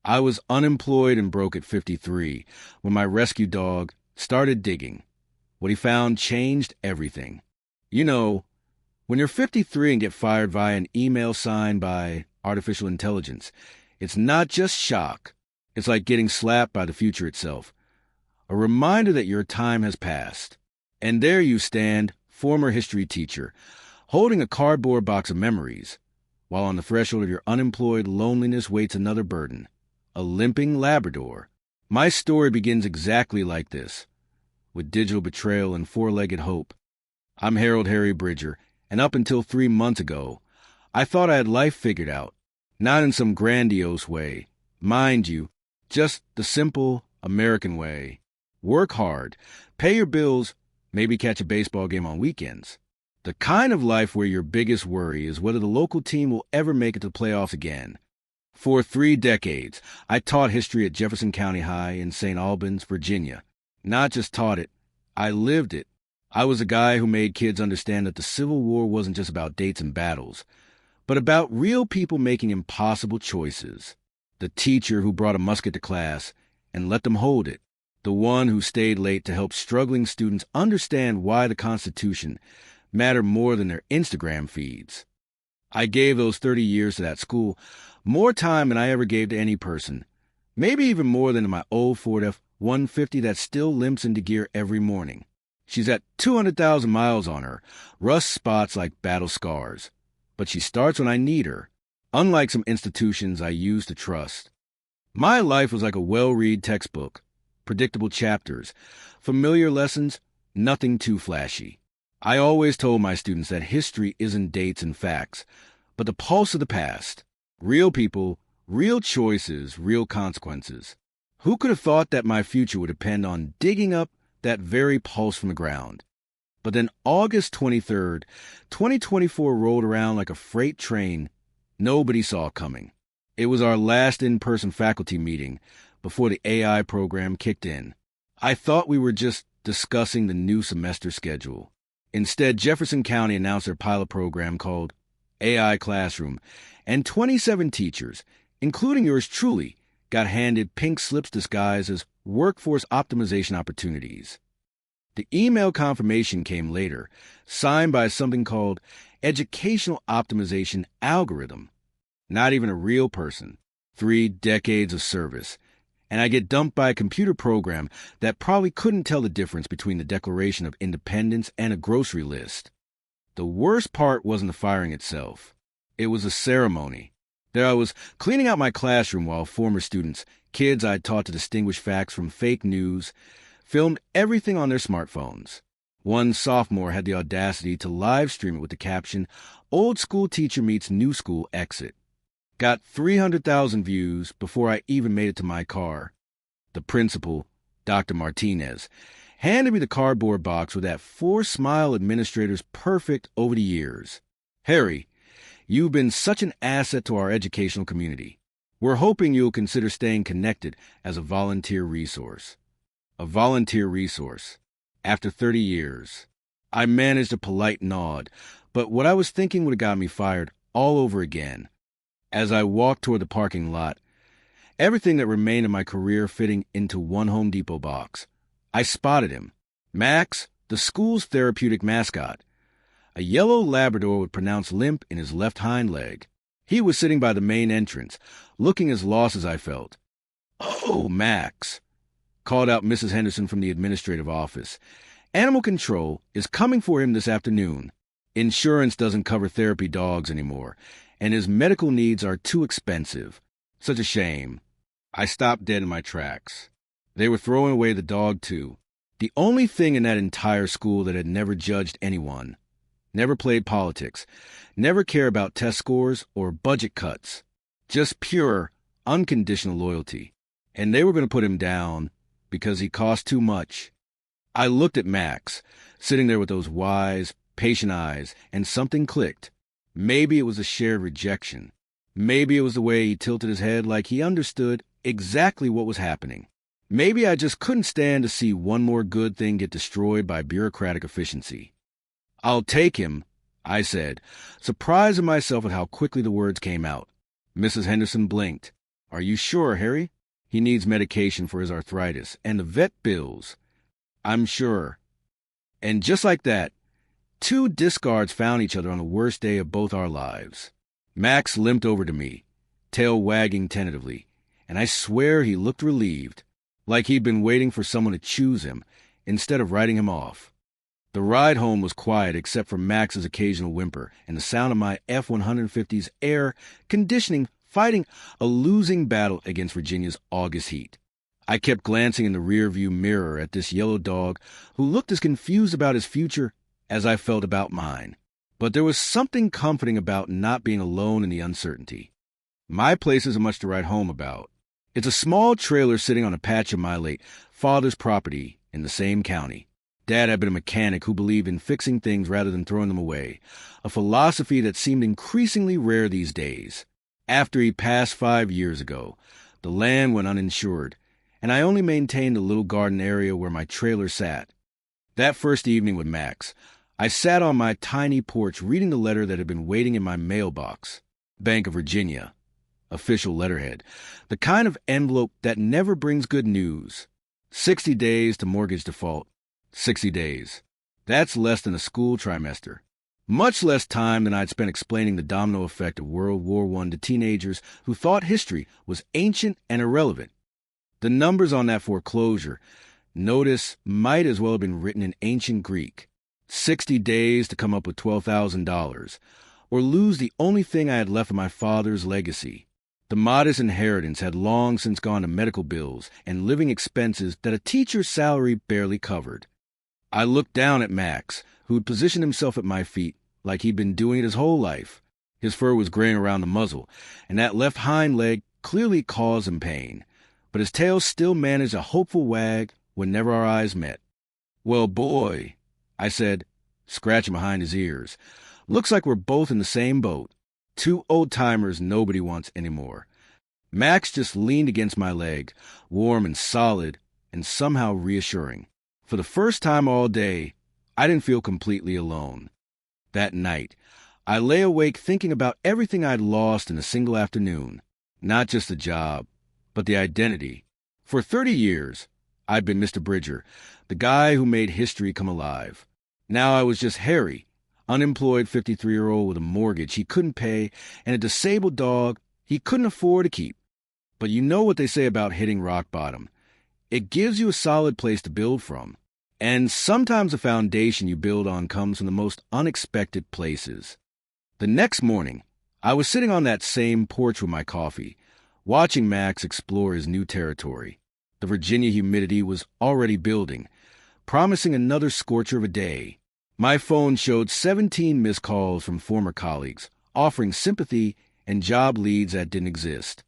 I was unemployed and broke at 53 when my rescue dog started digging. What he found changed everything. You know, when you're 53 and get fired via an email signed by artificial intelligence, it's not just shock. It's like getting slapped by the future itself. A reminder that your time has passed. And there you stand, former history teacher, holding a cardboard box of memories, while on the threshold of your unemployed loneliness waits another burden, a limping Labrador. My story begins exactly like this, with digital betrayal and four-legged hope. I'm Harold Harry Bridger, and up until 3 months ago, I thought I had life figured out, not in some grandiose way. Mind you, just the simple American way. Work hard, pay your bills, maybe catch a baseball game on weekends. The kind of life where your biggest worry is whether the local team will ever make it to the playoffs again. For 3 decades, I taught history at Jefferson County High in St. Albans, Virginia. Not just taught it, I lived it. I was a guy who made kids understand that the Civil War wasn't just about dates and battles, but about real people making impossible choices. The teacher who brought a musket to class and let them hold it. The one who stayed late to help struggling students understand why the Constitution mattered more than their Instagram feeds. I gave those 30 years to that school, more time than I ever gave to any person, maybe even more than to my old Ford F-150 that still limps into gear every morning. She's at 200,000 miles on her, rust spots like battle scars. But she starts when I need her, unlike some institutions I used to trust. My life was like a well-read textbook, predictable chapters, familiar lessons, nothing too flashy. I always told my students that history isn't dates and facts, but the pulse of the past. Real people, real choices, real consequences. Who could have thought that my future would depend on digging up that very pulse from the ground? But then August 23rd, 2024 rolled around like a freight train nobody saw coming. It was our last in-person faculty meeting before the AI program kicked in. I thought we were just discussing the new semester schedule. Instead, Jefferson County announced their pilot program called AI Classroom, and 27 teachers, including yours truly, got handed pink slips disguised as workforce optimization opportunities. The email confirmation came later, signed by something called Educational Optimization Algorithm. Not even a real person. 3 decades of service. And I get dumped by a computer program that probably couldn't tell the difference between the Declaration of Independence and a grocery list. The worst part wasn't the firing itself. It was a ceremony. There I was cleaning out my classroom while former students, kids I'd taught to distinguish facts from fake news, filmed everything on their smartphones. One sophomore had the audacity to live stream it with the caption, "Old school teacher meets new school exit." Got 300,000 views before I even made it to my car. The principal, Dr. Martinez, handed me the cardboard box with that four-smile administrator's perfect over the years. "Harry, you've been such an asset to our educational community. We're hoping you'll consider staying connected as a volunteer resource." A volunteer resource. After 30 years. I managed a polite nod, but what I was thinking would have got me fired all over again. As I walked toward the parking lot, everything that remained of my career fitting into one Home Depot box, I spotted him. Max, the school's therapeutic mascot. A yellow Labrador with pronounced limp in his left hind leg. He was sitting by the main entrance, looking as lost as I felt. "Oh, Max," called out Mrs. Henderson from the administrative office. "Animal control is coming for him this afternoon. Insurance doesn't cover therapy dogs anymore, and his medical needs are too expensive. Such a shame." I stopped dead in my tracks. They were throwing away the dog, too. The only thing in that entire school that had never judged anyone. Never played politics. Never cared about test scores or budget cuts. Just pure, unconditional loyalty. And they were going to put him down because he cost too much. I looked at Max, sitting there with those wise, patient eyes, and something clicked. Maybe it was a shared rejection. Maybe it was the way he tilted his head like he understood exactly what was happening. Maybe I just couldn't stand to see one more good thing get destroyed by bureaucratic efficiency. "I'll take him," I said, surprised at myself at how quickly the words came out. Mrs. Henderson blinked. Are you sure, Harry? He needs medication for his arthritis and the vet bills. I'm sure. And just like that, two discards found each other on the worst day of both our lives. Max limped over to me, tail wagging tentatively, and I swear he looked relieved, like he'd been waiting for someone to choose him instead of writing him off. The ride home was quiet except for Max's occasional whimper and the sound of my F-150's air conditioning fighting a losing battle against Virginia's August heat. I kept glancing in the rearview mirror at this yellow dog who looked as confused about his future as I felt about mine. But there was something comforting about not being alone in the uncertainty. My place isn't much to write home about. It's a small trailer sitting on a patch of my late father's property in the same county. Dad had been a mechanic who believed in fixing things rather than throwing them away, a philosophy that seemed increasingly rare these days. After he passed 5 years ago, the land went uninsured, and I only maintained a little garden area where my trailer sat. That first evening with Max, I sat on my tiny porch reading the letter that had been waiting in my mailbox. Bank of Virginia. Official letterhead. The kind of envelope that never brings good news. 60 days to mortgage default. 60 days. That's less than a school trimester. Much less time than I'd spent explaining the domino effect of World War I to teenagers who thought history was ancient and irrelevant. The numbers on that foreclosure notice might as well have been written in ancient Greek. 60 days to come up with $12,000, or lose the only thing I had left of my father's legacy. The modest inheritance had long since gone to medical bills and living expenses that a teacher's salary barely covered. I looked down at Max, who'd positioned himself at my feet like he'd been doing it his whole life. His fur was graying around the muzzle, and that left hind leg clearly caused him pain, but his tail still managed a hopeful wag whenever our eyes met. "Well, boy," I said, scratching behind his ears, "looks like we're both in the same boat. Two old-timers nobody wants anymore." Max just leaned against my leg, warm and solid and somehow reassuring. For the first time all day, I didn't feel completely alone. That night, I lay awake thinking about everything I'd lost in a single afternoon. Not just the job, but the identity. For 30 years, I'd been Mr. Bridger, the guy who made history come alive. Now I was just Harry, unemployed 53-year-old with a mortgage he couldn't pay and a disabled dog he couldn't afford to keep. But you know what they say about hitting rock bottom. It gives you a solid place to build from. And sometimes the foundation you build on comes from the most unexpected places. The next morning, I was sitting on that same porch with my coffee, watching Max explore his new territory. The Virginia humidity was already building, promising another scorcher of a day. My phone showed 17 missed calls from former colleagues, offering sympathy and job leads that didn't exist.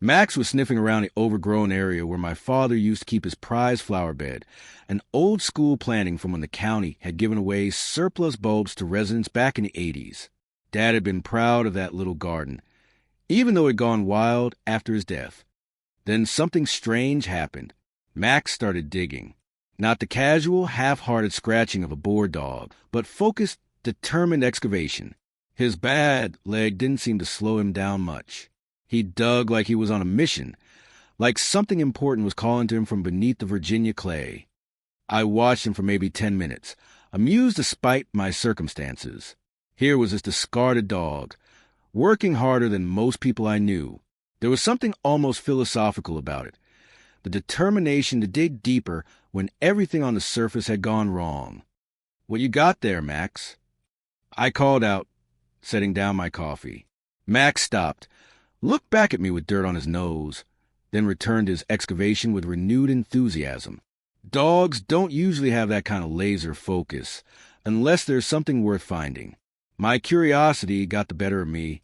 Max was sniffing around the overgrown area where my father used to keep his prized flower bed, an old-school planting from when the county had given away surplus bulbs to residents back in the 80s. Dad had been proud of that little garden, even though it had gone wild after his death. Then something strange happened. Max started digging. Not the casual, half-hearted scratching of a bored dog, but focused, determined excavation. His bad leg didn't seem to slow him down much. He dug like he was on a mission, like something important was calling to him from beneath the Virginia clay. I watched him for maybe 10 minutes, amused despite my circumstances. Here was this discarded dog, working harder than most people I knew. There was something almost philosophical about it, the determination to dig deeper when everything on the surface had gone wrong. "What you got there, Max?" I called out, setting down my coffee. Max stopped, looked back at me with dirt on his nose, then returned his excavation with renewed enthusiasm. Dogs don't usually have that kind of laser focus, unless there's something worth finding. My curiosity got the better of me.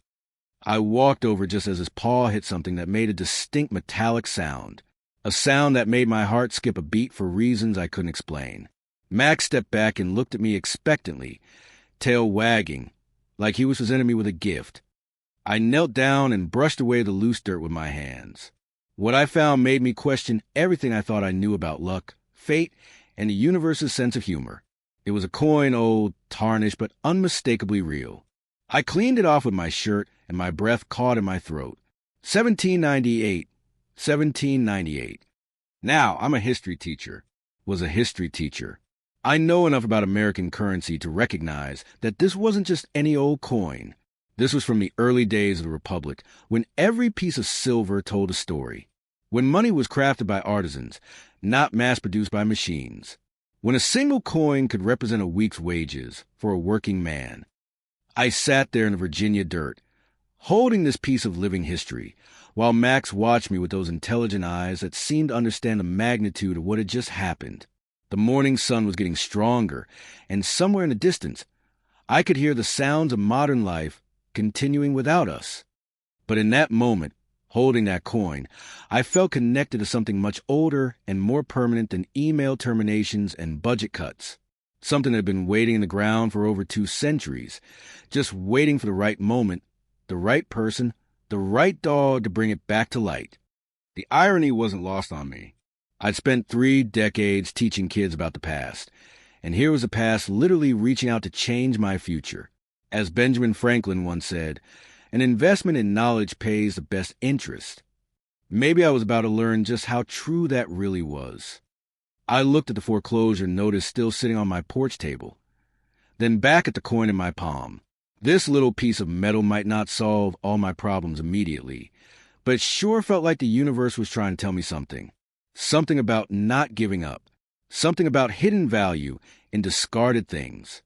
I walked over just as his paw hit something that made a distinct metallic sound, a sound that made my heart skip a beat for reasons I couldn't explain. Max stepped back and looked at me expectantly, tail wagging, like he was presenting me with a gift. I knelt down and brushed away the loose dirt with my hands. What I found made me question everything I thought I knew about luck, fate, and the universe's sense of humor. It was a coin, old, tarnished, but unmistakably real. I cleaned it off with my shirt, and my breath caught in my throat. 1798. 1798. Now, I'm a history teacher. Was a history teacher. I know enough about American currency to recognize that this wasn't just any old coin. This was from the early days of the Republic, when every piece of silver told a story. When money was crafted by artisans, not mass-produced by machines. When a single coin could represent a week's wages for a working man. I sat there in the Virginia dirt, holding this piece of living history, while Max watched me with those intelligent eyes that seemed to understand the magnitude of what had just happened. The morning sun was getting stronger, and somewhere in the distance, I could hear the sounds of modern life continuing without us. But in that moment, holding that coin, I felt connected to something much older and more permanent than email terminations and budget cuts. Something that had been waiting in the ground for over 2 centuries, just waiting for the right moment, the right person, the right dog to bring it back to light. The irony wasn't lost on me. I'd spent 3 decades teaching kids about the past, and here was the past literally reaching out to change my future. As Benjamin Franklin once said, an investment in knowledge pays the best interest. Maybe I was about to learn just how true that really was. I looked at the foreclosure notice still sitting on my porch table, then back at the coin in my palm. This little piece of metal might not solve all my problems immediately, but it sure felt like the universe was trying to tell me something. Something about not giving up. Something about hidden value in discarded things.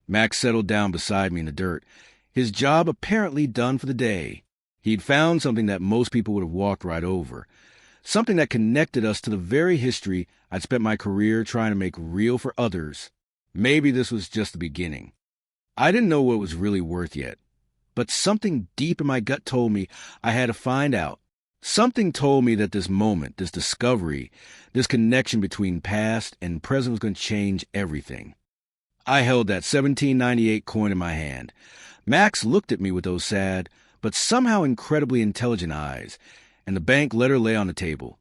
Max settled down beside me in the dirt, his job apparently done for the day. He'd found something that most people would have walked right over. Something that connected us to the very history I'd spent my career trying to make real for others. Maybe this was just the beginning. I didn't know what it was really worth yet, but something deep in my gut told me I had to find out. Something told me that this moment, this discovery, this connection between past and present was going to change everything. I held that 1798 coin in my hand. Max looked at me with those sad, but somehow incredibly intelligent eyes, and the bank letter lay on the table,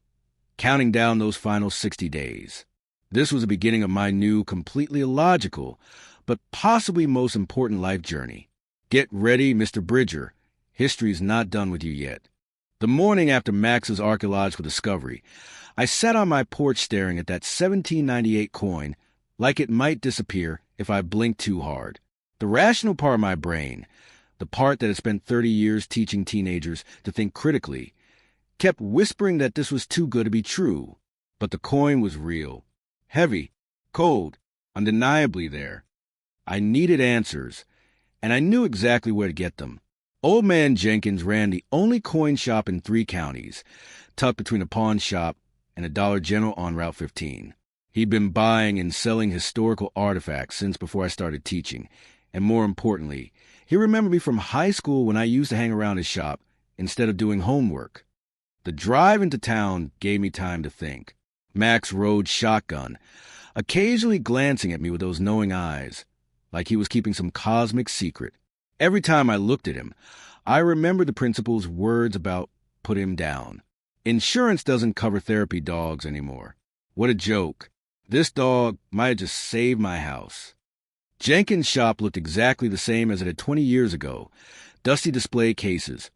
counting down those final 60 days. This was the beginning of my new, completely illogical, but possibly most important life journey. Get ready, Mr. Bridger. History's not done with you yet. The morning after Max's archaeological discovery, I sat on my porch staring at that 1798 coin like it might disappear if I blinked too hard. The rational part of my brain, the part that had spent 30 years teaching teenagers to think critically, kept whispering that this was too good to be true. But the coin was real. Heavy, cold, undeniably there. I needed answers, and I knew exactly where to get them. Old Man Jenkins ran the only coin shop in 3 counties, tucked between a pawn shop and a Dollar General on Route 15. He'd been buying and selling historical artifacts since before I started teaching, and more importantly, he remembered me from high school when I used to hang around his shop instead of doing homework. The drive into town gave me time to think. Max rode shotgun, occasionally glancing at me with those knowing eyes, like he was keeping some cosmic secret. Every time I looked at him, I remembered the principal's words about put him down. Insurance doesn't cover therapy dogs anymore. What a joke. This dog might have just saved my house. Jenkins' shop looked exactly the same as it had 20 years ago. Dusty display cases,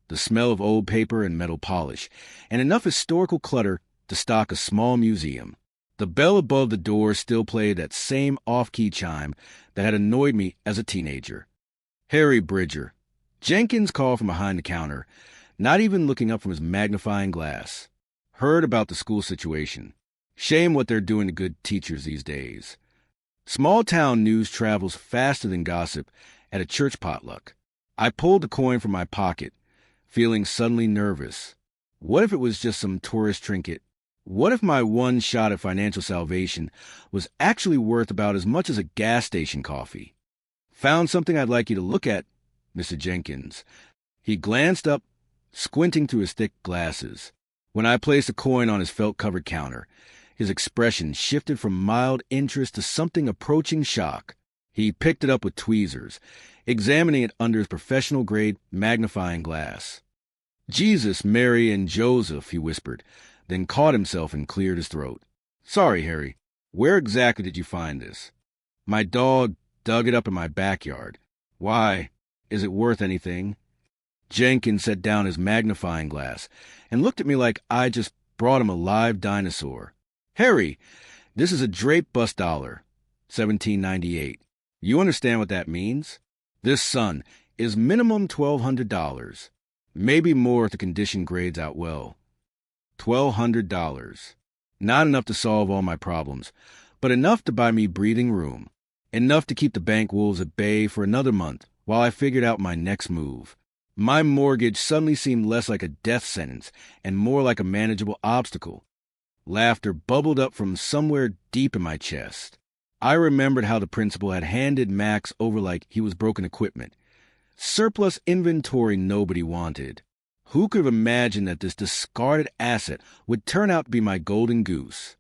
the smell of old paper and metal polish, and enough historical clutter to stock a small museum. The bell above the door still played that same off-key chime that had annoyed me as a teenager. Harry Bridger. Jenkins called from behind the counter, not even looking up from his magnifying glass. Heard about the school situation. Shame what they're doing to good teachers these days. Small-town news travels faster than gossip at a church potluck. I pulled the coin from my pocket, feeling suddenly nervous. What if it was just some tourist trinket? What if my one shot at financial salvation was actually worth about as much as a gas station coffee? Found something I'd like you to look at, Mr. Jenkins. He glanced up, squinting through his thick glasses. When I placed a coin on his felt-covered counter, his expression shifted from mild interest to something approaching shock. He picked it up with tweezers, examining it under his professional-grade magnifying glass. Jesus, Mary, and Joseph, he whispered, then caught himself and cleared his throat. Sorry, Harry. Where exactly did you find this? My dog dug it up in my backyard. Why? Is it worth anything? Jenkins set down his magnifying glass and looked at me like I just brought him a live dinosaur. Harry, this is a draped bust dollar, 1798. You understand what that means? This son is minimum $1,200. Maybe more if the condition grades out well. $1,200. Not enough to solve all my problems, but enough to buy me breathing room. Enough to keep the bank wolves at bay for another month while I figured out my next move. My mortgage suddenly seemed less like a death sentence and more like a manageable obstacle. Laughter bubbled up from somewhere deep in my chest. I remembered how the principal had handed Max over like he was broken equipment. Surplus inventory nobody wanted. Who could have imagined that this discarded asset would turn out to be my golden goose?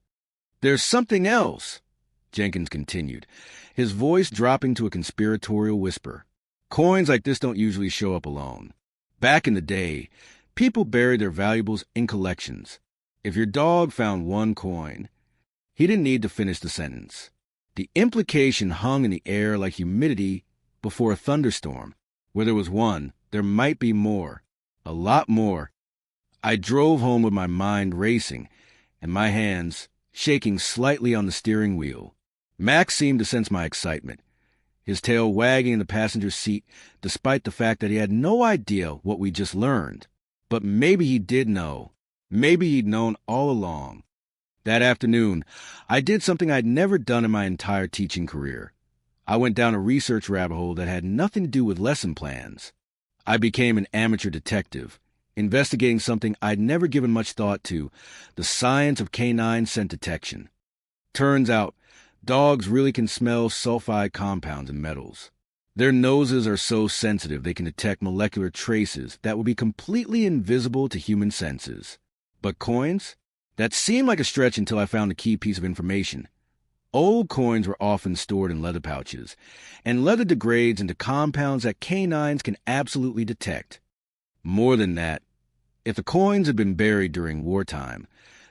There's something else, Jenkins continued, his voice dropping to a conspiratorial whisper. Coins like this don't usually show up alone. Back in the day, people buried their valuables in collections. If your dog found one coin, he didn't need to finish the sentence. The implication hung in the air like humidity before a thunderstorm. Where there was one, there might be more. A lot more. I drove home with my mind racing and my hands shaking slightly on the steering wheel. Max seemed to sense my excitement, his tail wagging in the passenger seat despite the fact that he had no idea what we just learned. But maybe he did know. Maybe he'd known all along. That afternoon, I did something I'd never done in my entire teaching career. I went down a research rabbit hole that had nothing to do with lesson plans. I became an amateur detective, investigating something I'd never given much thought to, the science of canine scent detection. Turns out, dogs really can smell sulfide compounds and metals. Their noses are so sensitive they can detect molecular traces that would be completely invisible to human senses. But coins? That seemed like a stretch until I found a key piece of information. Old coins were often stored in leather pouches, and leather degrades into compounds that canines can absolutely detect. More than that, if the coins had been buried during wartime,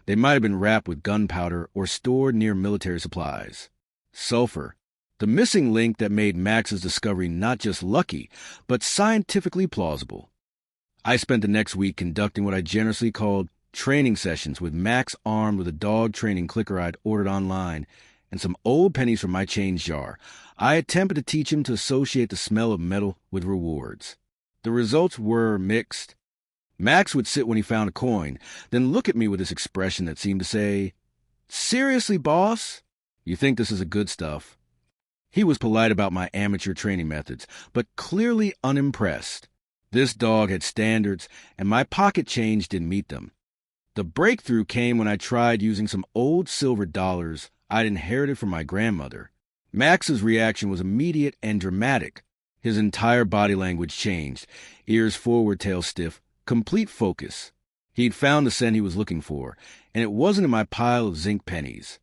they might have been wrapped with gunpowder or stored near military supplies. Sulfur, the missing link that made Max's discovery not just lucky, but scientifically plausible. I spent the next week conducting what I generously called training sessions with Max armed with a dog training clicker I'd ordered online and some old pennies from my change jar. I attempted to teach him to associate the smell of metal with rewards. The results were mixed. Max would sit when he found a coin, then look at me with this expression that seemed to say, "Seriously, boss? You think this is a good stuff?" He was polite about my amateur training methods, but clearly unimpressed. This dog had standards, and my pocket change didn't meet them. The breakthrough came when I tried using some old silver dollars I'd inherited from my grandmother. Max's reaction was immediate and dramatic. His entire body language changed, ears forward, tail stiff, complete focus. He'd found the scent he was looking for, and it wasn't in my pile of zinc pennies.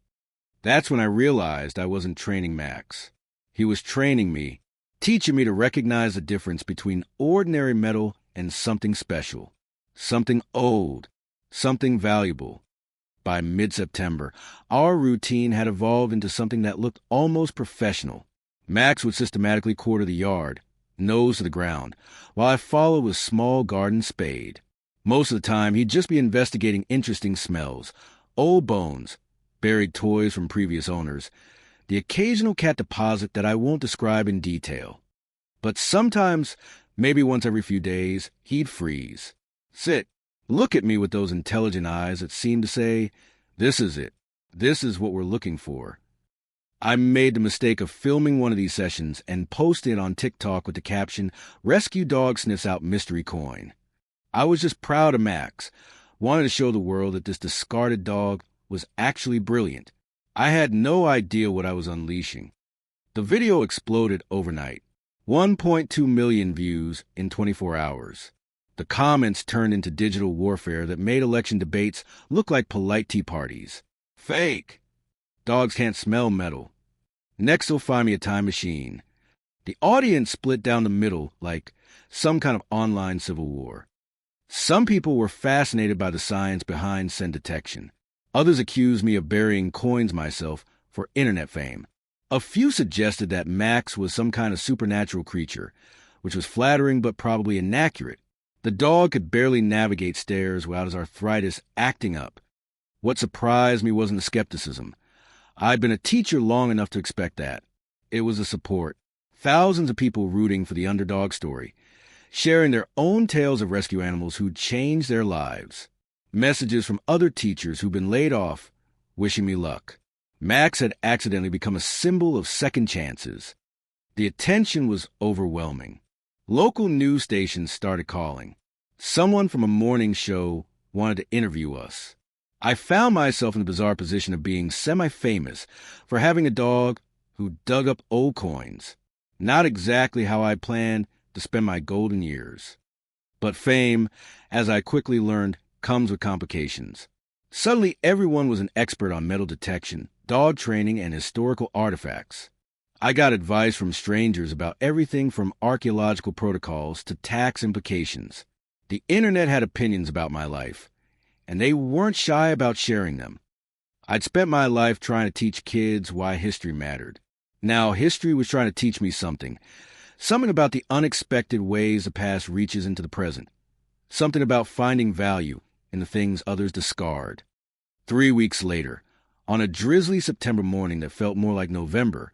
That's when I realized I wasn't training Max. He was training me, teaching me to recognize the difference between ordinary metal and something special, something old, something valuable. By mid-September, our routine had evolved into something that looked almost professional. Max would systematically quarter the yard, nose to the ground, while I followed with a small garden spade. Most of the time, he'd just be investigating interesting smells, old bones, buried toys from previous owners, the occasional cat deposit that I won't describe in detail. But sometimes, maybe once every few days, he'd freeze. Sit. Look at me with those intelligent eyes that seemed to say, "This is it. This is what we're looking for." I made the mistake of filming one of these sessions and posting it on TikTok with the caption, "Rescue Dog Sniffs Out Mystery Coin." I was just proud of Max, wanted to show the world that this discarded dog was actually brilliant. I had no idea what I was unleashing. The video exploded overnight. 1.2 million views in 24 hours. The comments turned into digital warfare that made election debates look like polite tea parties. Fake. Dogs can't smell metal. Next they'll find me a time machine. The audience split down the middle like some kind of online civil war. Some people were fascinated by the science behind scent detection. Others accused me of burying coins myself for internet fame. A few suggested that Max was some kind of supernatural creature, which was flattering but probably inaccurate. The dog could barely navigate stairs without his arthritis acting up. What surprised me wasn't the skepticism. I'd been a teacher long enough to expect that. It was the support. Thousands of people rooting for the underdog story, sharing their own tales of rescue animals who'd changed their lives. Messages from other teachers who'd been laid off, wishing me luck. Max had accidentally become a symbol of second chances. The attention was overwhelming. Local news stations started calling. Someone from a morning show wanted to interview us. I found myself in the bizarre position of being semi-famous for having a dog who dug up old coins. Not exactly how I planned to spend my golden years. But fame, as I quickly learned, comes with complications. Suddenly, everyone was an expert on metal detection, dog training, and historical artifacts. I got advice from strangers about everything from archaeological protocols to tax implications. The internet had opinions about my life, and they weren't shy about sharing them. I'd spent my life trying to teach kids why history mattered. Now, history was trying to teach me something about the unexpected ways the past reaches into the present, something about finding value in the things others discard. 3 weeks later, on a drizzly September morning that felt more like November,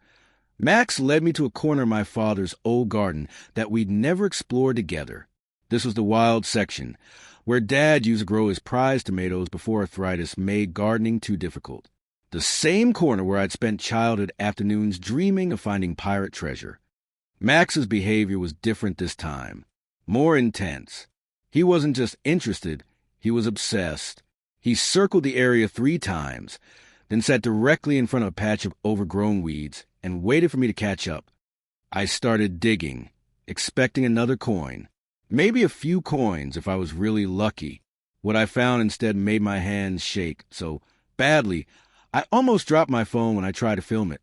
Max led me to a corner of my father's old garden that we'd never explored together. This was the wild section, where Dad used to grow his prized tomatoes before arthritis made gardening too difficult. The same corner where I'd spent childhood afternoons dreaming of finding pirate treasure. Max's behavior was different this time, more intense. He wasn't just interested, he was obsessed. He circled the area 3 times, then sat directly in front of a patch of overgrown weeds and waited for me to catch up. I started digging, expecting another coin. Maybe a few coins if I was really lucky. What I found instead made my hands shake so badly, I almost dropped my phone when I tried to film it.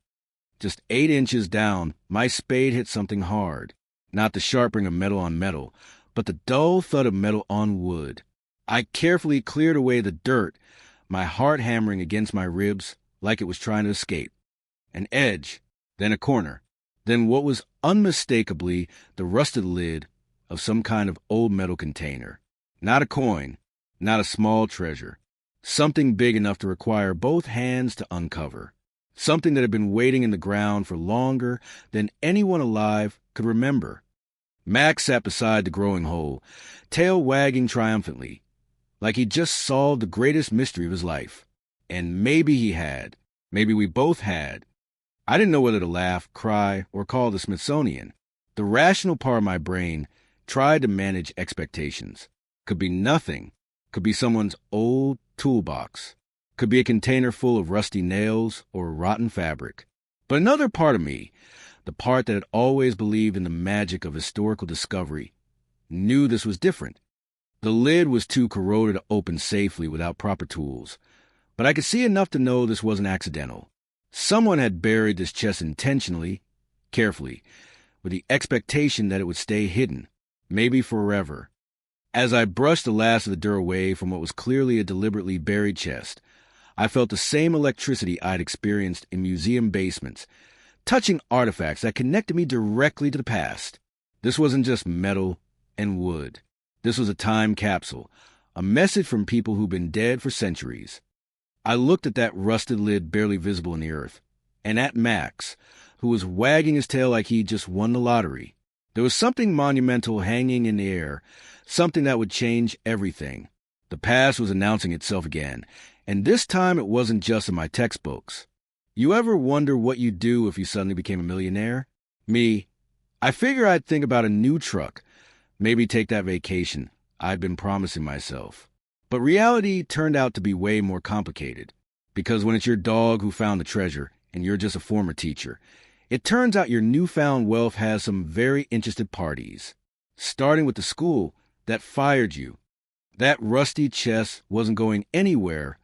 Just 8 inches down, my spade hit something hard. Not the sharpening of metal on metal, but the dull thud of metal on wood. I carefully cleared away the dirt, my heart hammering against my ribs like it was trying to escape. An edge, then a corner, then what was unmistakably the rusted lid of some kind of old metal container. Not a coin, not a small treasure. Something big enough to require both hands to uncover. Something that had been waiting in the ground for longer than anyone alive could remember. Max sat beside the growing hole, tail wagging triumphantly, like he'd just solved the greatest mystery of his life. And maybe he had. Maybe we both had. I didn't know whether to laugh, cry, or call the Smithsonian. The rational part of my brain tried to manage expectations. Could be nothing. Could be someone's old toolbox. Could be a container full of rusty nails or rotten fabric. But another part of me, the part that had always believed in the magic of historical discovery, knew this was different. The lid was too corroded to open safely without proper tools, but I could see enough to know this wasn't accidental. Someone had buried this chest intentionally, carefully, with the expectation that it would stay hidden, maybe forever. As I brushed the last of the dirt away from what was clearly a deliberately buried chest, I felt the same electricity I'd experienced in museum basements, touching artifacts that connected me directly to the past. This wasn't just metal and wood. This was a time capsule, a message from people who'd been dead for centuries. I looked at that rusted lid barely visible in the earth, and at Max, who was wagging his tail like he'd just won the lottery. There was something monumental hanging in the air, something that would change everything. The past was announcing itself again, and this time it wasn't just in my textbooks. You ever wonder what you'd do if you suddenly became a millionaire? Me, I figure I'd think about a new truck, maybe take that vacation I'd been promising myself. But reality turned out to be way more complicated, because when it's your dog who found the treasure and you're just a former teacher, it turns out your newfound wealth has some very interested parties, starting with the school that fired you. That rusty chest wasn't going anywhere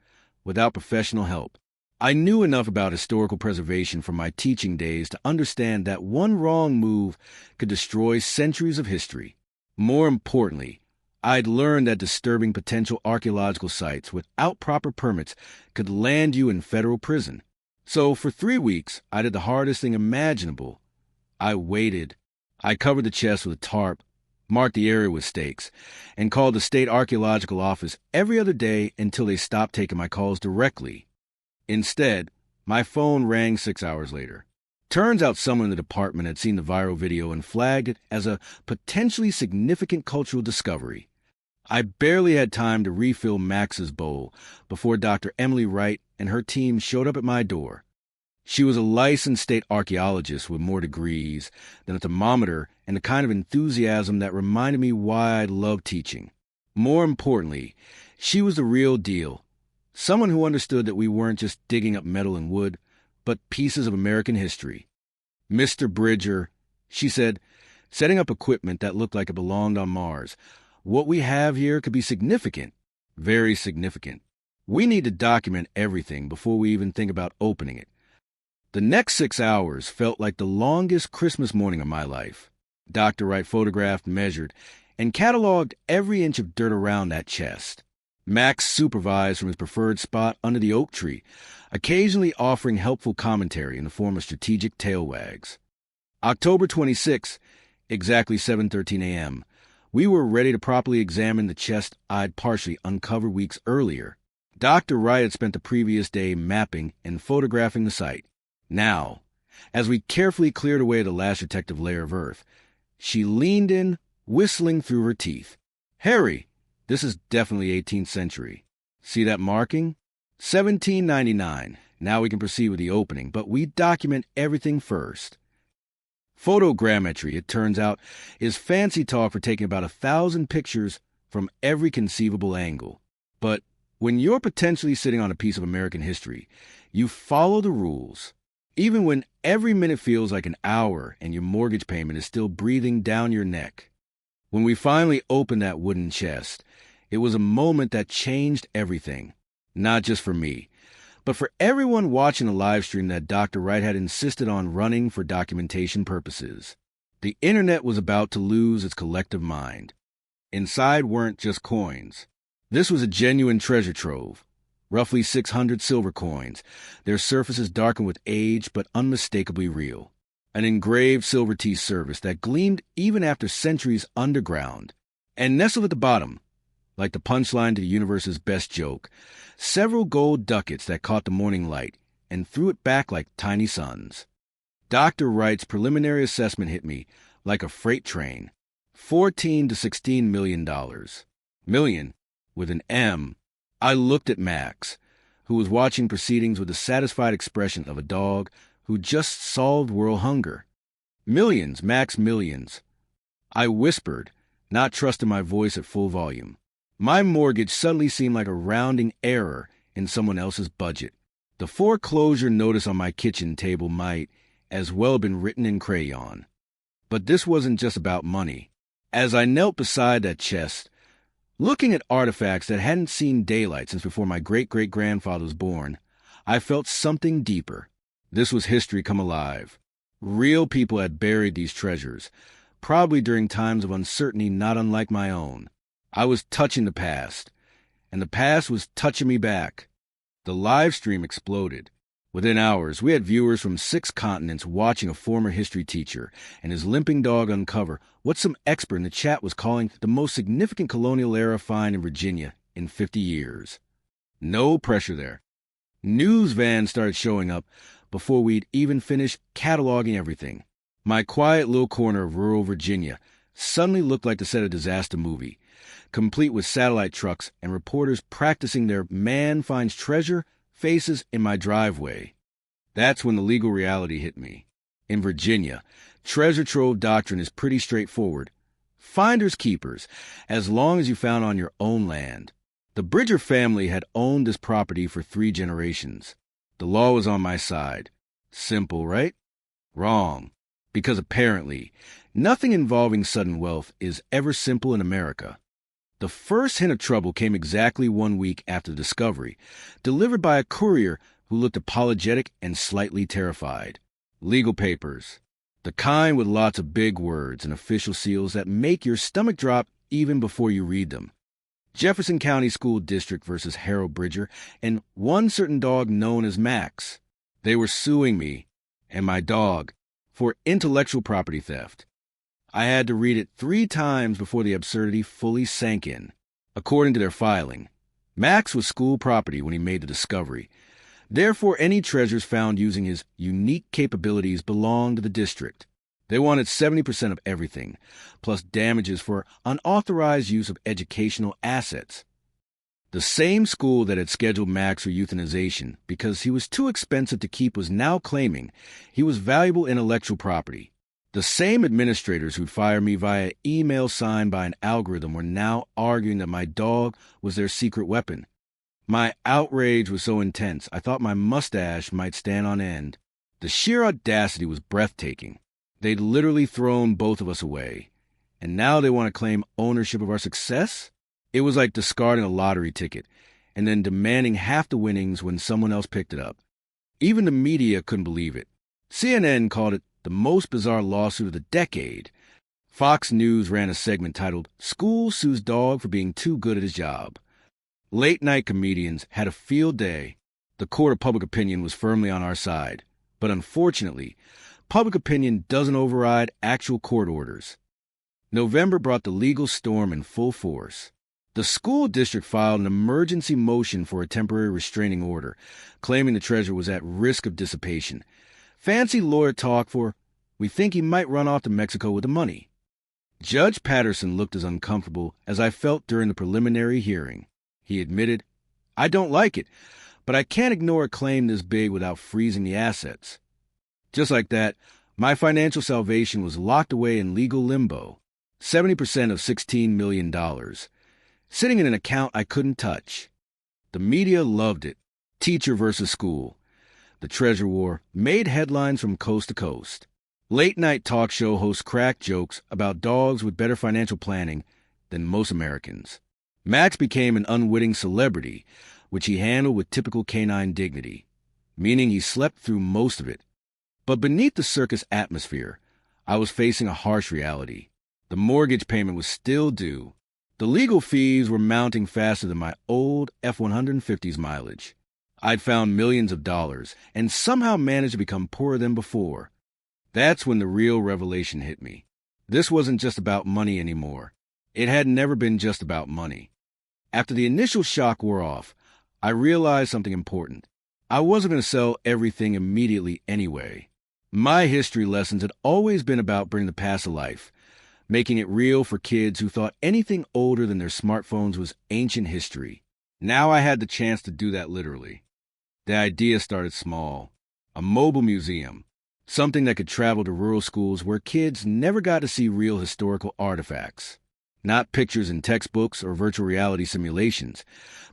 without professional help. I knew enough about historical preservation from my teaching days to understand that one wrong move could destroy centuries of history. More importantly, I'd learned that disturbing potential archaeological sites without proper permits could land you in federal prison. So for 3 weeks, I did the hardest thing imaginable. I waited. I covered the chest with a tarp, marked the area with stakes, and called the state archaeological office every other day until they stopped taking my calls directly. Instead, my phone rang 6 hours later. Turns out someone in the department had seen the viral video and flagged it as a potentially significant cultural discovery. I barely had time to refill Max's bowl before Dr. Emily Wright and her team showed up at my door. She was a licensed state archaeologist with more degrees than a thermometer and the kind of enthusiasm that reminded me why I loved teaching. More importantly, she was the real deal. Someone who understood that we weren't just digging up metal and wood, but pieces of American history. "Mr. Bridger," she said, setting up equipment that looked like it belonged on Mars, "what we have here could be significant, very significant. We need to document everything before we even think about opening it." The next 6 hours felt like the longest Christmas morning of my life. Dr. Wright photographed, measured, and cataloged every inch of dirt around that chest. Max supervised from his preferred spot under the oak tree, occasionally offering helpful commentary in the form of strategic tail wags. October 26, exactly 7:13 a.m., we were ready to properly examine the chest I'd partially uncovered weeks earlier. Dr. Wright had spent the previous day mapping and photographing the site. Now, as we carefully cleared away the last protective layer of earth, she leaned in, whistling through her teeth. "Harry, this is definitely 18th century. See that marking? 1799. Now we can proceed with the opening, but we document everything first." Photogrammetry, it turns out, is fancy talk for taking about 1,000 pictures from every conceivable angle. But when you're potentially sitting on a piece of American history, you follow the rules. Even when every minute feels like an hour and your mortgage payment is still breathing down your neck. When we finally opened that wooden chest, it was a moment that changed everything. Not just for me, but for everyone watching the live stream that Dr. Wright had insisted on running for documentation purposes. The internet was about to lose its collective mind. Inside weren't just coins. This was a genuine treasure trove. Roughly 600 silver coins, their surfaces darkened with age but unmistakably real. An engraved silver tea service that gleamed even after centuries underground. And nestled at the bottom, like the punchline to the universe's best joke, several gold ducats that caught the morning light and threw it back like tiny suns. Dr. Wright's preliminary assessment hit me like a freight train. $14 to $16 million. Million, with an M. I looked at Max, who was watching proceedings with the satisfied expression of a dog who just solved world hunger. "Millions, Max, millions." I whispered, not trusting my voice at full volume. My mortgage suddenly seemed like a rounding error in someone else's budget. The foreclosure notice on my kitchen table might as well have been written in crayon. But this wasn't just about money. As I knelt beside that chest, looking at artifacts that hadn't seen daylight since before my great-great-grandfather was born, I felt something deeper. This was history come alive. Real people had buried these treasures, probably during times of uncertainty not unlike my own. I was touching the past, and the past was touching me back. The live stream exploded. Within hours, we had viewers from 6 continents watching a former history teacher and his limping dog uncover what some expert in the chat was calling the most significant colonial-era find in Virginia in 50 years. No pressure there. News vans started showing up before we'd even finished cataloging everything. My quiet little corner of rural Virginia suddenly looked like the set of a disaster movie, complete with satellite trucks and reporters practicing their "man finds treasure" faces in my driveway. That's when the legal reality hit me. In Virginia, treasure trove doctrine is pretty straightforward. Finders keepers, as long as you found on your own land. The Bridger family had owned this property for 3 generations. The law was on my side. Simple, right? Wrong. Because apparently, nothing involving sudden wealth is ever simple in America. The first hint of trouble came exactly 1 week after the discovery, delivered by a courier who looked apologetic and slightly terrified. Legal papers. The kind with lots of big words and official seals that make your stomach drop even before you read them. Jefferson County School District versus Harold Bridger and one certain dog known as Max. They were suing me and my dog for intellectual property theft. I had to read it 3 times before the absurdity fully sank in. According to their filing, Max was school property when he made the discovery. Therefore, any treasures found using his unique capabilities belonged to the district. They wanted 70% of everything, plus damages for unauthorized use of educational assets. The same school that had scheduled Max for euthanization because he was too expensive to keep was now claiming he was valuable intellectual property. The same administrators who'd fire me via email signed by an algorithm were now arguing that my dog was their secret weapon. My outrage was so intense, I thought my mustache might stand on end. The sheer audacity was breathtaking. They'd literally thrown both of us away. And now they want to claim ownership of our success? It was like discarding a lottery ticket and then demanding half the winnings when someone else picked it up. Even the media couldn't believe it. CNN called it the most bizarre lawsuit of the decade. Fox News ran a segment titled, "School Sues Dog for Being Too Good at His Job." Late-night comedians had a field day. The court of public opinion was firmly on our side. But unfortunately, public opinion doesn't override actual court orders. November brought the legal storm in full force. The school district filed an emergency motion for a temporary restraining order, claiming the treasure was at risk of dissipation. Fancy lawyer talk for, "We think he might run off to Mexico with the money." Judge Patterson looked as uncomfortable as I felt during the preliminary hearing. He admitted, "I don't like it, but I can't ignore a claim this big without freezing the assets." Just like that, my financial salvation was locked away in legal limbo. 70% of $16 million. Sitting in an account I couldn't touch. The media loved it. Teacher versus school. The treasure war made headlines from coast to coast. Late-night talk show hosts cracked jokes about dogs with better financial planning than most Americans. Max became an unwitting celebrity, which he handled with typical canine dignity, meaning he slept through most of it. But beneath the circus atmosphere, I was facing a harsh reality. The mortgage payment was still due. The legal fees were mounting faster than my old F-150's mileage. I'd found millions of dollars and somehow managed to become poorer than before. That's when the real revelation hit me. This wasn't just about money anymore. It had never been just about money. After the initial shock wore off, I realized something important. I wasn't going to sell everything immediately anyway. My history lessons had always been about bringing the past to life, making it real for kids who thought anything older than their smartphones was ancient history. Now I had the chance to do that literally. The idea started small. A mobile museum. Something that could travel to rural schools where kids never got to see real historical artifacts. Not pictures in textbooks or virtual reality simulations,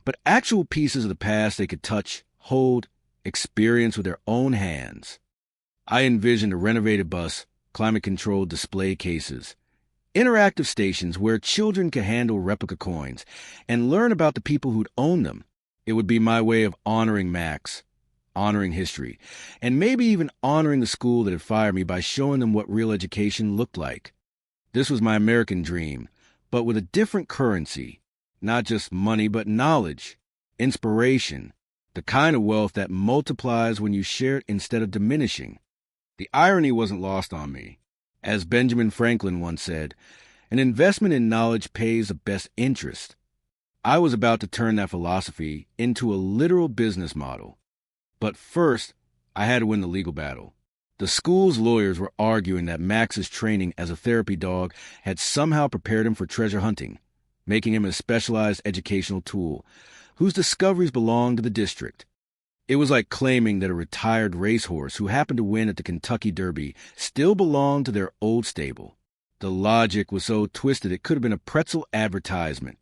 but actual pieces of the past they could touch, hold, experience with their own hands. I envisioned a renovated bus, climate-controlled display cases, interactive stations where children could handle replica coins and learn about the people who'd owned them. It would be my way of honoring Max, honoring history, and maybe even honoring the school that had fired me by showing them what real education looked like. This was my American dream, but with a different currency. Not just money, but knowledge, inspiration, the kind of wealth that multiplies when you share it instead of diminishing. The irony wasn't lost on me. As Benjamin Franklin once said, an investment in knowledge pays the best interest. I was about to turn that philosophy into a literal business model. But first, I had to win the legal battle. The school's lawyers were arguing that Max's training as a therapy dog had somehow prepared him for treasure hunting, making him a specialized educational tool, whose discoveries belonged to the district. It was like claiming that a retired racehorse who happened to win at the Kentucky Derby still belonged to their old stable. The logic was so twisted it could have been a pretzel advertisement.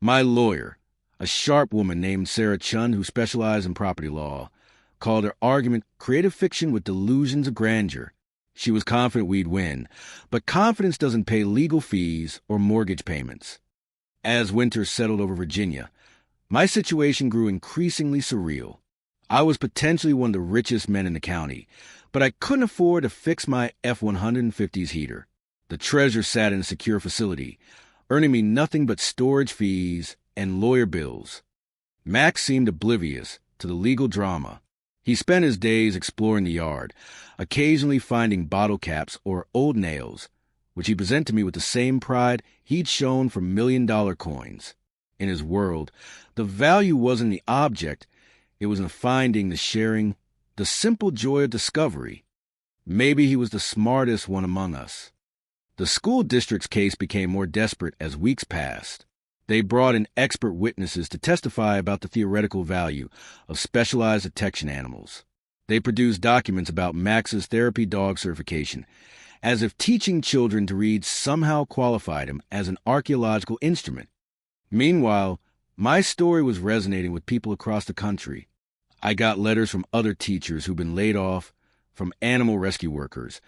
My lawyer, a sharp woman named Sarah Chun who specialized in property law, called her argument creative fiction with delusions of grandeur. She was confident we'd win, but confidence doesn't pay legal fees or mortgage payments. As winter settled over Virginia, my situation grew increasingly surreal. I was potentially one of the richest men in the county, but I couldn't afford to fix my F-150's heater. The treasure sat in a secure facility, earning me nothing but storage fees and lawyer bills. Max seemed oblivious to the legal drama. He spent his days exploring the yard, occasionally finding bottle caps or old nails, which he presented to me with the same pride he'd shown for million-dollar coins. In his world, the value wasn't the object, it was in the finding, the sharing, the simple joy of discovery. Maybe he was the smartest one among us. The school district's case became more desperate as weeks passed. They brought in expert witnesses to testify about the theoretical value of specialized detection animals. They produced documents about Max's therapy dog certification, as if teaching children to read somehow qualified him as an archaeological instrument. Meanwhile, my story was resonating with people across the country. I got letters from other teachers who'd been laid off, from animal rescue workers,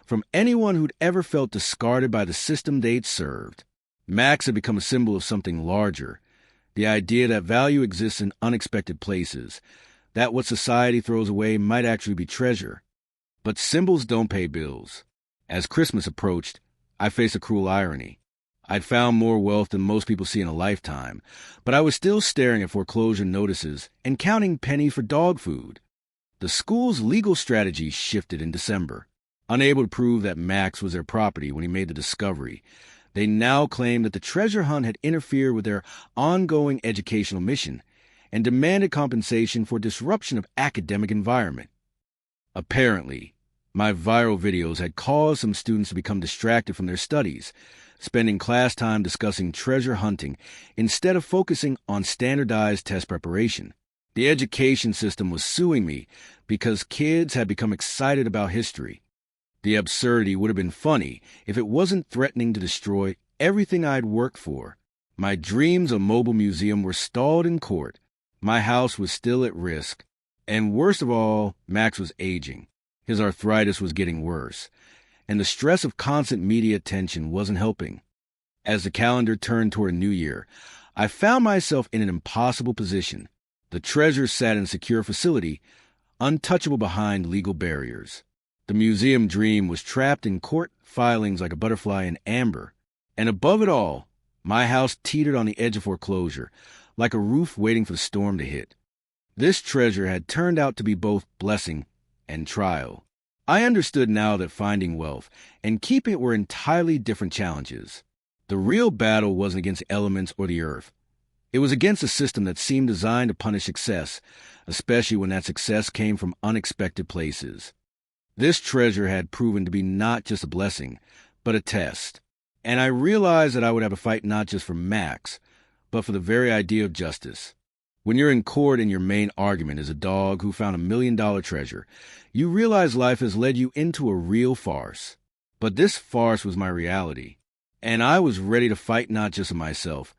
from anyone who'd ever felt discarded by the system they'd served. Max had become a symbol of something larger, the idea that value exists in unexpected places, that what society throws away might actually be treasure. But symbols don't pay bills. As Christmas approached, I faced a cruel irony. I'd found more wealth than most people see in a lifetime, but I was still staring at foreclosure notices and counting pennies for dog food. The school's legal strategy shifted in December. Unable to prove that Max was their property when he made the discovery, they now claimed that the treasure hunt had interfered with their ongoing educational mission and demanded compensation for disruption of academic environment. Apparently, my viral videos had caused some students to become distracted from their studies, spending class time discussing treasure hunting instead of focusing on standardized test preparation. The education system was suing me because kids had become excited about history. The absurdity would have been funny if it wasn't threatening to destroy everything I'd worked for. My dreams of a mobile museum were stalled in court. My house was still at risk. And worst of all, Max was aging. His arthritis was getting worse, and the stress of constant media attention wasn't helping. As the calendar turned toward a new year, I found myself in an impossible position. The treasure sat in a secure facility, untouchable behind legal barriers. The museum dream was trapped in court filings like a butterfly in amber. And above it all, my house teetered on the edge of foreclosure, like a roof waiting for the storm to hit. This treasure had turned out to be both blessing and trial. I understood now that finding wealth and keeping it were entirely different challenges. The real battle wasn't against the elements or the earth. It was against a system that seemed designed to punish success, especially when that success came from unexpected places. This treasure had proven to be not just a blessing, but a test. And I realized that I would have a fight not just for Max, but for the very idea of justice. When you're in court and your main argument is a dog who found $1 million treasure, you realize life has led you into a real farce. But this farce was my reality, and I was ready to fight not just for myself,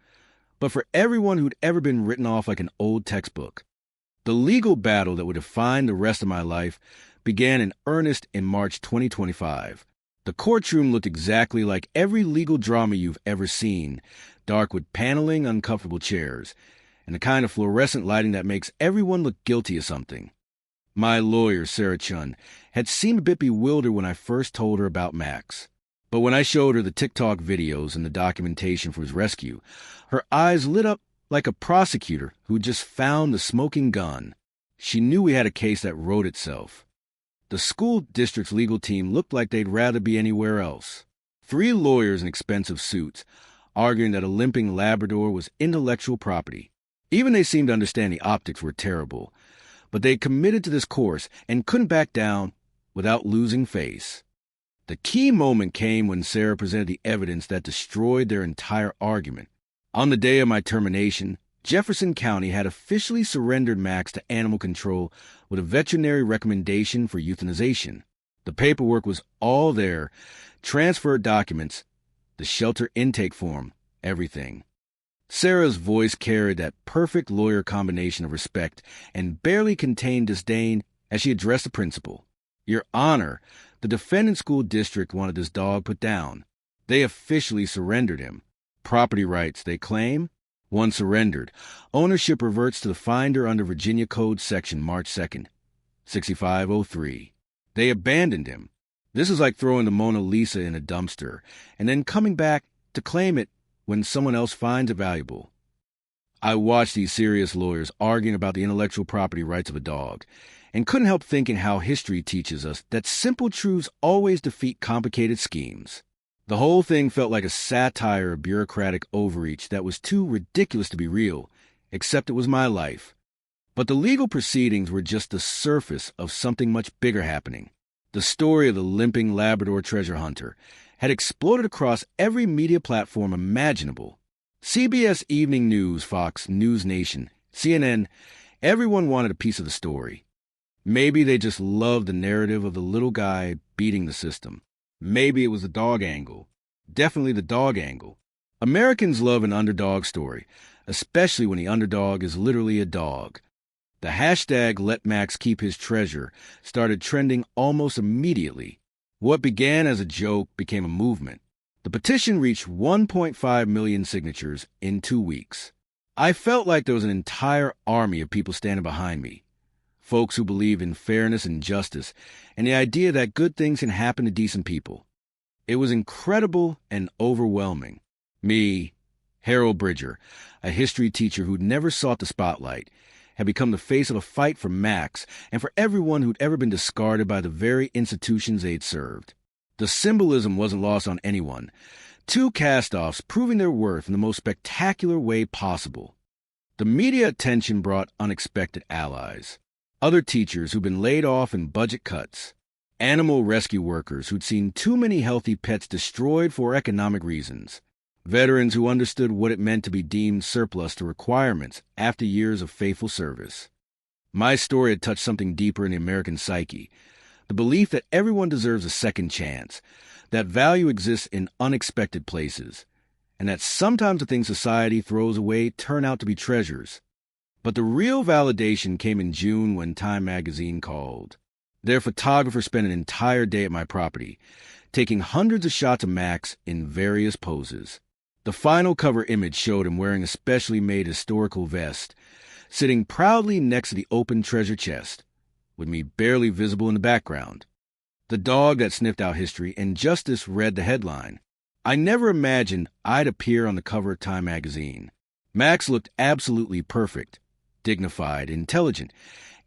but for everyone who'd ever been written off like an old textbook. The legal battle that would define the rest of my life began in earnest in March 2025. The courtroom looked exactly like every legal drama you've ever seen, dark with paneling, uncomfortable chairs, and the kind of fluorescent lighting that makes everyone look guilty of something. My lawyer, Sarah Chun, had seemed a bit bewildered when I first told her about Max. But when I showed her the TikTok videos and the documentation for his rescue, her eyes lit up like a prosecutor who just found the smoking gun. She knew we had a case that wrote itself. The school district's legal team looked like they'd rather be anywhere else. 3 lawyers in expensive suits, arguing that a limping Labrador was intellectual property. Even they seemed to understand the optics were terrible, but they committed to this course and couldn't back down without losing face. The key moment came when Sarah presented the evidence that destroyed their entire argument. On the day of my termination, Jefferson County had officially surrendered Max to animal control with a veterinary recommendation for euthanization. The paperwork was all there, transferred documents, the shelter intake form, everything. Sarah's voice carried that perfect lawyer combination of respect and barely contained disdain as she addressed the principal. Your Honor, the defendant school district wanted this dog put down. They officially surrendered him. Property rights, they claim. One surrendered. Ownership reverts to the finder under Virginia Code Section March 2nd, 6503. They abandoned him. This is like throwing the Mona Lisa in a dumpster and then coming back to claim it when someone else finds it valuable. I watched these serious lawyers arguing about the intellectual property rights of a dog and couldn't help thinking how history teaches us that simple truths always defeat complicated schemes. The whole thing felt like a satire of bureaucratic overreach that was too ridiculous to be real, except it was my life. But the legal proceedings were just the surface of something much bigger happening. The story of the limping Labrador treasure hunter had exploded across every media platform imaginable. CBS Evening News, Fox News Nation, CNN, everyone wanted a piece of the story. Maybe they just loved the narrative of the little guy beating the system. Maybe it was the dog angle. Definitely the dog angle. Americans love an underdog story, especially when the underdog is literally a dog. The hashtag Let Max Keep His Treasure started trending almost immediately. What began as a joke became a movement. The petition reached 1.5 million signatures in 2 weeks. I felt like there was an entire army of people standing behind me. Folks who believe in fairness and justice, and the idea that good things can happen to decent people. It was incredible and overwhelming. Me, Harold Bridger, a history teacher who'd never sought the spotlight, had become the face of a fight for Max and for everyone who'd ever been discarded by the very institutions they'd served. The symbolism wasn't lost on anyone. 2 cast-offs proving their worth in the most spectacular way possible. The media attention brought unexpected allies. Other teachers who'd been laid off in budget cuts. Animal rescue workers who'd seen too many healthy pets destroyed for economic reasons. Veterans who understood what it meant to be deemed surplus to requirements after years of faithful service. My story had touched something deeper in the American psyche. The belief that everyone deserves a second chance, that value exists in unexpected places, and that sometimes the things society throws away turn out to be treasures. But the real validation came in June when Time magazine called. Their photographer spent an entire day at my property, taking hundreds of shots of Max in various poses. The final cover image showed him wearing a specially made historical vest, sitting proudly next to the open treasure chest, with me barely visible in the background. The dog that sniffed out history and justice read the headline. I never imagined I'd appear on the cover of Time magazine. Max looked absolutely perfect, dignified, intelligent,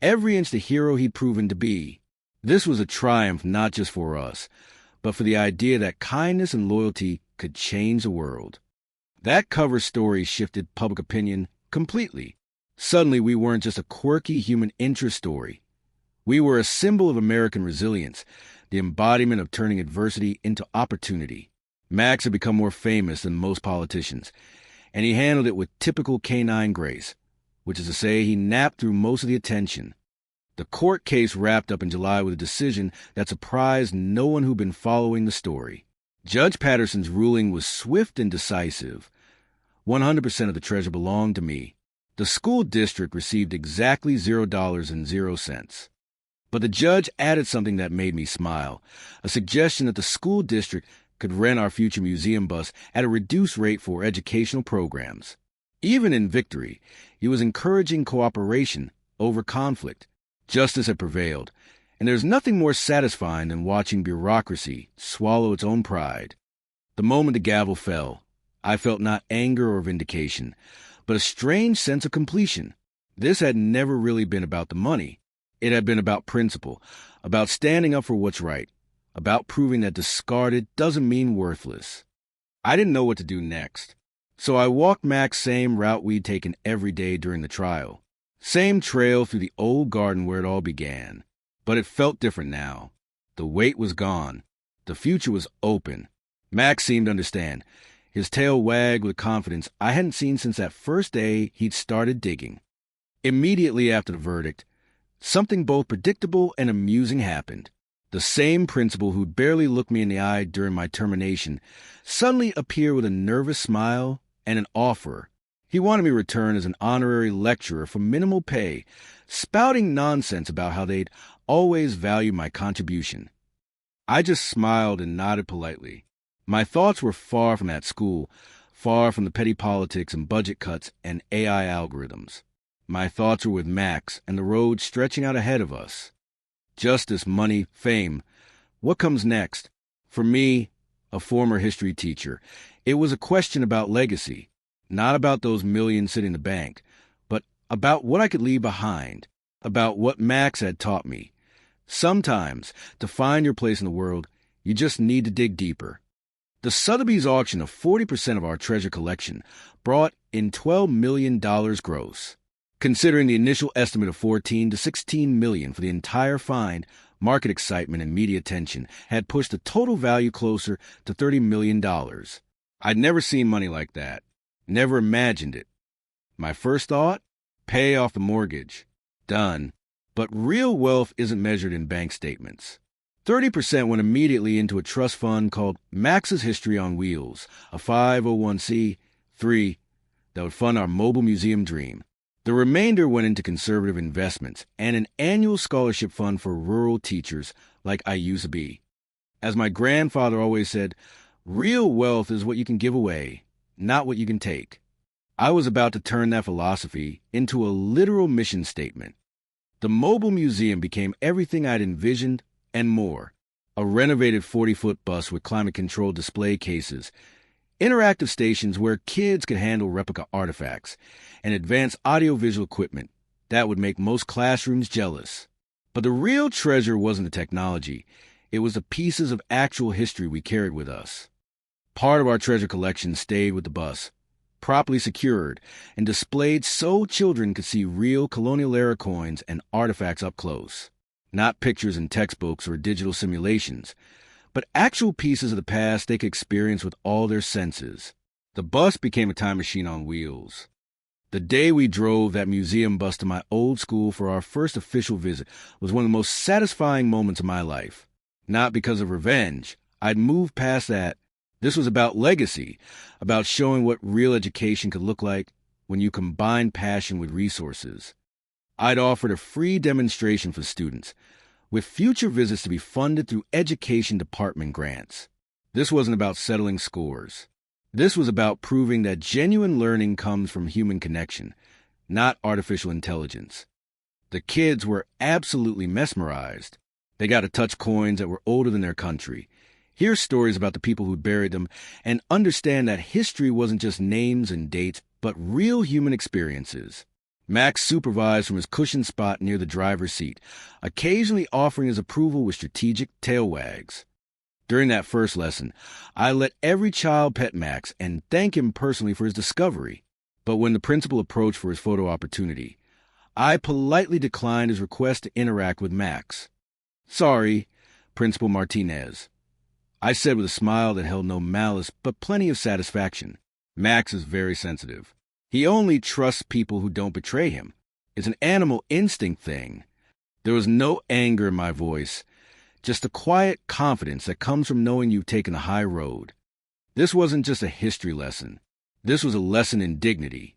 every inch the hero he'd proven to be. This was a triumph not just for us, but for the idea that kindness and loyalty could change the world. That cover story shifted public opinion completely. Suddenly, we weren't just a quirky human interest story. We were a symbol of American resilience, the embodiment of turning adversity into opportunity. Max had become more famous than most politicians, and he handled it with typical canine grace, which is to say he napped through most of the attention. The court case wrapped up in July with a decision that surprised no one who'd been following the story. Judge Patterson's ruling was swift and decisive. 100% of the treasure belonged to me. The school district received exactly $0.00. But the judge added something that made me smile, a suggestion that the school district could rent our future museum bus at a reduced rate for educational programs. Even in victory, he was encouraging cooperation over conflict. Justice had prevailed, and there's nothing more satisfying than watching bureaucracy swallow its own pride. The moment the gavel fell, I felt not anger or vindication, but a strange sense of completion. This had never really been about the money. It had been about principle, about standing up for what's right, about proving that discarded doesn't mean worthless. I didn't know what to do next, so I walked Max's same route we'd taken every day during the trial. Same trail through the old garden where it all began. But it felt different now. The weight was gone. The future was open. Max seemed to understand. His tail wagged with confidence I hadn't seen since that first day he'd started digging. Immediately after the verdict, something both predictable and amusing happened. The same principal who'd barely looked me in the eye during my termination suddenly appeared with a nervous smile and an offer. He wanted me to return as an honorary lecturer for minimal pay, spouting nonsense about how they'd always valued my contribution. I just smiled and nodded politely. My thoughts were far from that school, far from the petty politics and budget cuts and AI algorithms. My thoughts were with Max and the road stretching out ahead of us. Justice, money, fame. What comes next? For me, a former history teacher, it was a question about legacy. Not about those millions sitting in the bank, but about what I could leave behind, about what Max had taught me. Sometimes, to find your place in the world, you just need to dig deeper. The Sotheby's auction of 40% of our treasure collection brought in $12 million gross. Considering the initial estimate of 14 to 16 million for the entire find, market excitement and media attention had pushed the total value closer to $30 million. I'd never seen money like that. Never imagined it. My first thought? Pay off the mortgage. Done. But real wealth isn't measured in bank statements. 30% went immediately into a trust fund called Max's History on Wheels, a 501c3 that would fund our mobile museum dream. The remainder went into conservative investments and an annual scholarship fund for rural teachers like I used to be. As my grandfather always said, real wealth is what you can give away, not what you can take. I was about to turn that philosophy into a literal mission statement. The mobile museum became everything I'd envisioned and more. A renovated 40-foot bus with climate-controlled display cases, interactive stations where kids could handle replica artifacts, and advanced audiovisual equipment that would make most classrooms jealous. But the real treasure wasn't the technology. It was the pieces of actual history we carried with us. Part of our treasure collection stayed with the bus, properly secured and displayed so children could see real colonial-era coins and artifacts up close. Not pictures in textbooks or digital simulations, but actual pieces of the past they could experience with all their senses. The bus became a time machine on wheels. The day we drove that museum bus to my old school for our first official visit was one of the most satisfying moments of my life. Not because of revenge. I'd moved past that. This was about legacy, about showing what real education could look like when you combine passion with resources. I'd offered a free demonstration for students, with future visits to be funded through education department grants. This wasn't about settling scores. This was about proving that genuine learning comes from human connection, not artificial intelligence. The kids were absolutely mesmerized. They got to touch coins that were older than their country, hear stories about the people who buried them, and understand that history wasn't just names and dates, but real human experiences. Max supervised from his cushioned spot near the driver's seat, occasionally offering his approval with strategic tail wags. During that first lesson, I let every child pet Max and thank him personally for his discovery. But when the principal approached for his photo opportunity, I politely declined his request to interact with Max. "Sorry, Principal Martinez," I said with a smile that held no malice but plenty of satisfaction. Max is very sensitive. He only trusts people who don't betray him. It's an animal instinct thing. There was no anger in my voice, just a quiet confidence that comes from knowing you've taken the high road. This wasn't just a history lesson. This was a lesson in dignity,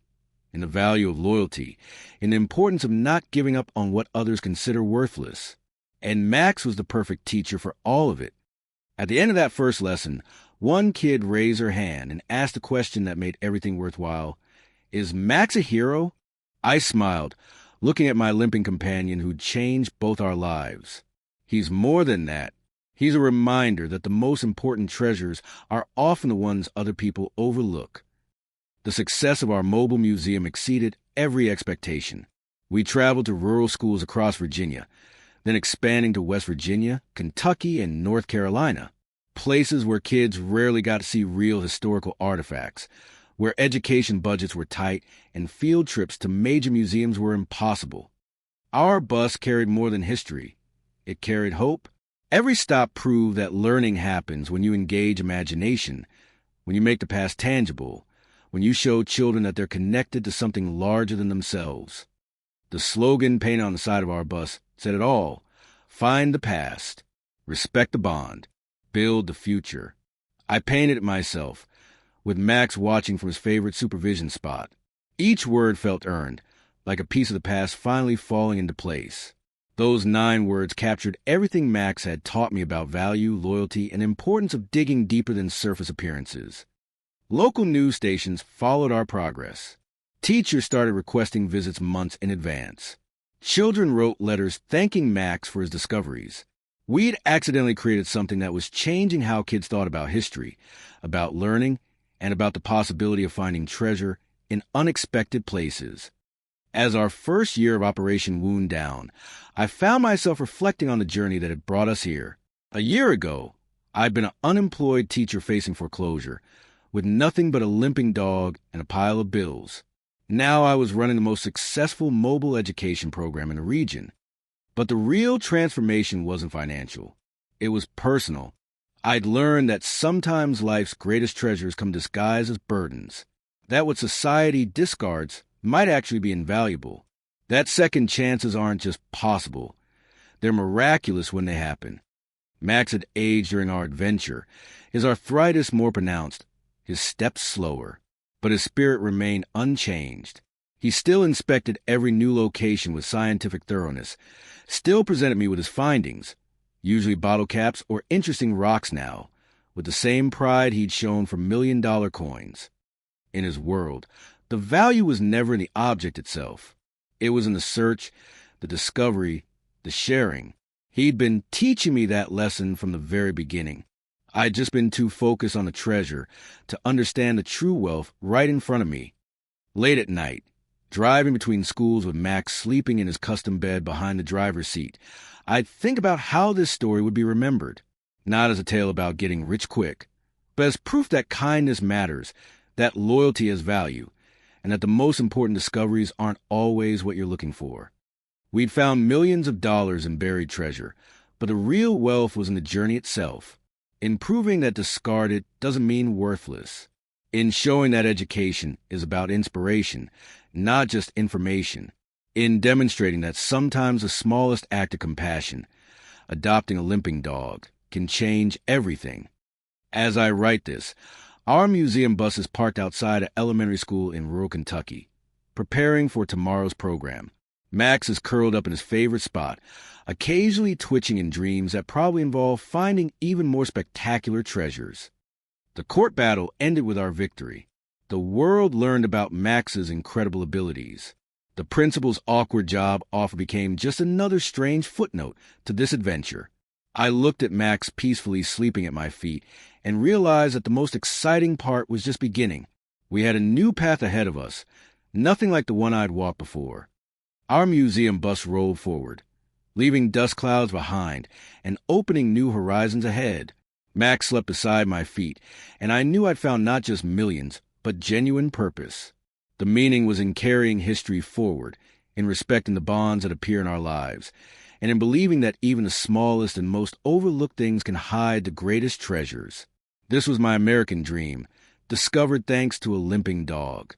in the value of loyalty, in the importance of not giving up on what others consider worthless. And Max was the perfect teacher for all of it. At the end of that first lesson, one kid raised her hand and asked a question that made everything worthwhile. "Is Max a hero?" I smiled, looking at my limping companion who'd changed both our lives. He's more than that. He's a reminder that the most important treasures are often the ones other people overlook. The success of our mobile museum exceeded every expectation. We traveled to rural schools across Virginia, then expanding to West Virginia, Kentucky, and North Carolina, places where kids rarely got to see real historical artifacts, where education budgets were tight and field trips to major museums were impossible. Our bus carried more than history. It carried hope. Every stop proved that learning happens when you engage imagination, when you make the past tangible, when you show children that they're connected to something larger than themselves. The slogan painted on the side of our bus said it all: find the past, respect the bond, build the future. I painted it myself, with Max watching from his favorite supervision spot. Each word felt earned, like a piece of the past finally falling into place. Those 9 words captured everything Max had taught me about value, loyalty, and the importance of digging deeper than surface appearances. Local news stations followed our progress. Teachers started requesting visits months in advance. Children wrote letters thanking Max for his discoveries. We'd accidentally created something that was changing how kids thought about history, about learning, and about the possibility of finding treasure in unexpected places. As our first year of Operation wound down, I found myself reflecting on the journey that had brought us here. A year ago, I'd been an unemployed teacher facing foreclosure, with nothing but a limping dog and a pile of bills. Now I was running the most successful mobile education program in the region. But the real transformation wasn't financial. It was personal. I'd learned that sometimes life's greatest treasures come disguised as burdens. That what society discards might actually be invaluable. That second chances aren't just possible. They're miraculous when they happen. Max had aged during our adventure, his arthritis more pronounced, his steps slower, but his spirit remained unchanged. He still inspected every new location with scientific thoroughness, still presented me with his findings, usually bottle caps or interesting rocks now, with the same pride he'd shown for million-dollar coins. In his world, the value was never in the object itself. It was in the search, the discovery, the sharing. He'd been teaching me that lesson from the very beginning. I'd just been too focused on the treasure to understand the true wealth right in front of me. Late at night, driving between schools with Max sleeping in his custom bed behind the driver's seat, I'd think about how this story would be remembered, not as a tale about getting rich quick, but as proof that kindness matters, that loyalty has value, and that the most important discoveries aren't always what you're looking for. We'd found millions of dollars in buried treasure, but the real wealth was in the journey itself, in proving that discarded doesn't mean worthless, in showing that education is about inspiration, not just information, in demonstrating that sometimes the smallest act of compassion, adopting a limping dog, can change everything. As I write this, our museum bus is parked outside an elementary school in rural Kentucky, preparing for tomorrow's program. Max is curled up in his favorite spot, occasionally twitching in dreams that probably involve finding even more spectacular treasures. The court battle ended with our victory. The world learned about Max's incredible abilities. The principal's awkward job offer became just another strange footnote to this adventure. I looked at Max peacefully sleeping at my feet and realized that the most exciting part was just beginning. We had a new path ahead of us, nothing like the one I'd walked before. Our museum bus rolled forward, leaving dust clouds behind and opening new horizons ahead. Max slept beside my feet, and I knew I'd found not just millions, but genuine purpose. The meaning was in carrying history forward, in respecting the bonds that appear in our lives, and in believing that even the smallest and most overlooked things can hide the greatest treasures. This was my American dream, discovered thanks to a limping dog.